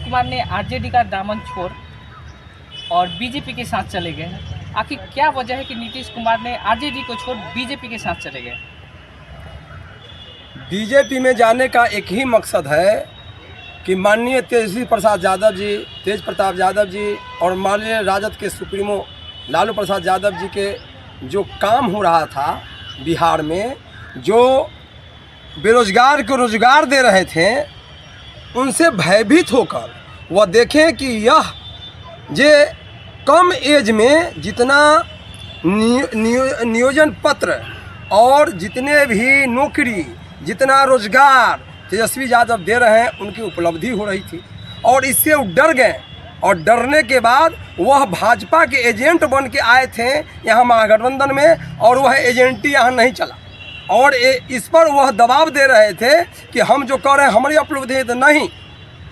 कुमार ने आरजेडी का दामन छोड़ और बीजेपी के साथ चले गए हैं। आखिर क्या वजह है कि नीतीश कुमार ने आरजेडी को छोड़ बीजेपी के साथ चले गए? बीजेपी में जाने का एक ही मकसद है कि माननीय तेज प्रताप यादव जी और माननीय राजद के सुप्रीमो लालू प्रसाद यादव जी के जो काम हो रहा था बिहार में, जो बेरोजगार को रोजगार दे रहे थे, उनसे भयभीत होकर वह देखें कि यह जे कम एज में जितना नियोजन पत्र और जितने भी नौकरी, जितना रोजगार तेजस्वी यादव दे रहे हैं, उनकी उपलब्धि हो रही थी और इससे वो डर गए। और डरने के बाद वह भाजपा के एजेंट बन के आए थे यहाँ महागठबंधन में, और वह एजेंटी यहाँ नहीं चला और इस पर वह दबाव दे रहे थे कि हम जो कर रहे हैं हमारी उपलब्धि है। तो नहीं,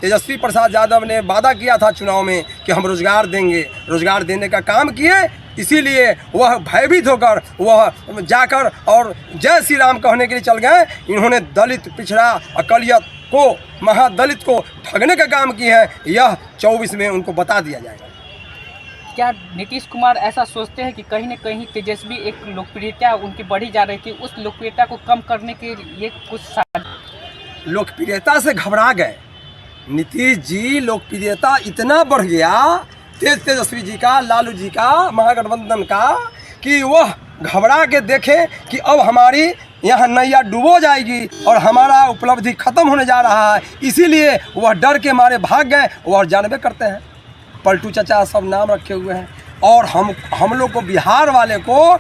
तेजस्वी प्रसाद यादव ने वादा किया था चुनाव में कि हम रोजगार देंगे, रोजगार देने का काम किए, इसीलिए वह भयभीत होकर वह जाकर और जय श्री राम कहने के लिए चल गए। इन्होंने दलित, पिछड़ा, अकलियत को, महादलित को ठगने का काम किया है। यह 24 में उनको बता दिया जाएगा। क्या नीतीश कुमार ऐसा सोचते हैं कि कहीं न कहीं तेजस्वी एक लोकप्रियता उनकी बढ़ी जा रही थी, उस लोकप्रियता को कम करने के लिए कुछ लोकप्रियता से घबरा गए नीतीश जी? लोकप्रियता इतना बढ़ गया तेजस्वी जी का, लालू जी का, महागठबंधन का, कि वह घबरा के देखे कि अब हमारी यहाँ नैया डूबो जाएगी और हमारा उपलब्धि खत्म होने जा रहा है। इसीलिए वह डर के मारे भाग गए। वह जानबे करते हैं, पलटू चाचा सब नाम रखे हुए हैं। और हम लोग को, बिहार वाले को,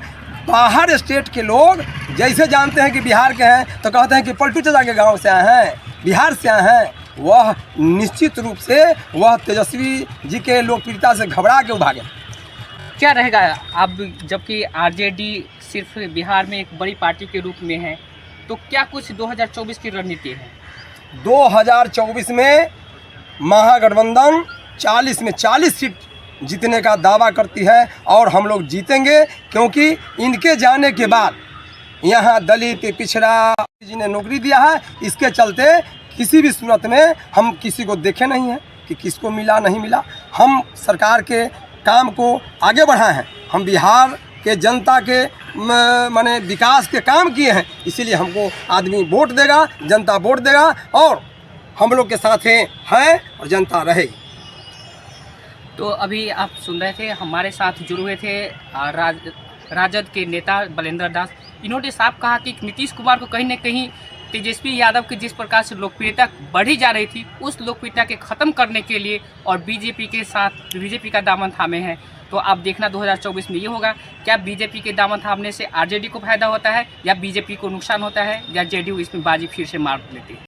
बाहर स्टेट के लोग जैसे जानते हैं कि बिहार के हैं तो कहते हैं कि पलटू चाचा के गांव से आए हैं, बिहार से आए हैं। वह निश्चित रूप से वह तेजस्वी जी के लोकप्रियता से घबरा के भागे। क्या रहेगा अब, जबकि आरजेडी सिर्फ बिहार में एक बड़ी पार्टी के रूप में है, तो क्या कुछ 2024 की रणनीति है? 2024 में महागठबंधन 40 में 40 सीट जीतने का दावा करती है और हम लोग जीतेंगे, क्योंकि इनके जाने के बाद यहाँ दलित, पिछड़ा जी ने नौकरी दिया है। इसके चलते किसी भी सूरत में हम किसी को देखे नहीं हैं कि किसको मिला नहीं मिला। हम सरकार के काम को आगे बढ़ाए हैं, हम बिहार के जनता के माने विकास के काम किए हैं, इसीलिए हमको आदमी वोट देगा, जनता वोट देगा और हम लोग के साथ हैं और जनता रहेगी। तो अभी आप सुन रहे थे, हमारे साथ जुड़े हुए थे राजद के नेता बलेंद्र दास। इन्होंने साफ कहा कि नीतीश कुमार को कहीं न कहीं तेजस्वी यादव की जिस प्रकार से लोकप्रियता बढ़ी जा रही थी, उस लोकप्रियता के ख़त्म करने के लिए और बीजेपी के साथ बीजेपी का दामन थामे हैं। तो अब देखना 2024 में ये होगा, क्या बीजेपी के दामन थामने से आरजेडी को फायदा होता है या बीजेपी को नुकसान होता है, या जेडीयू इसमें बाजी फिर से मार लेती है।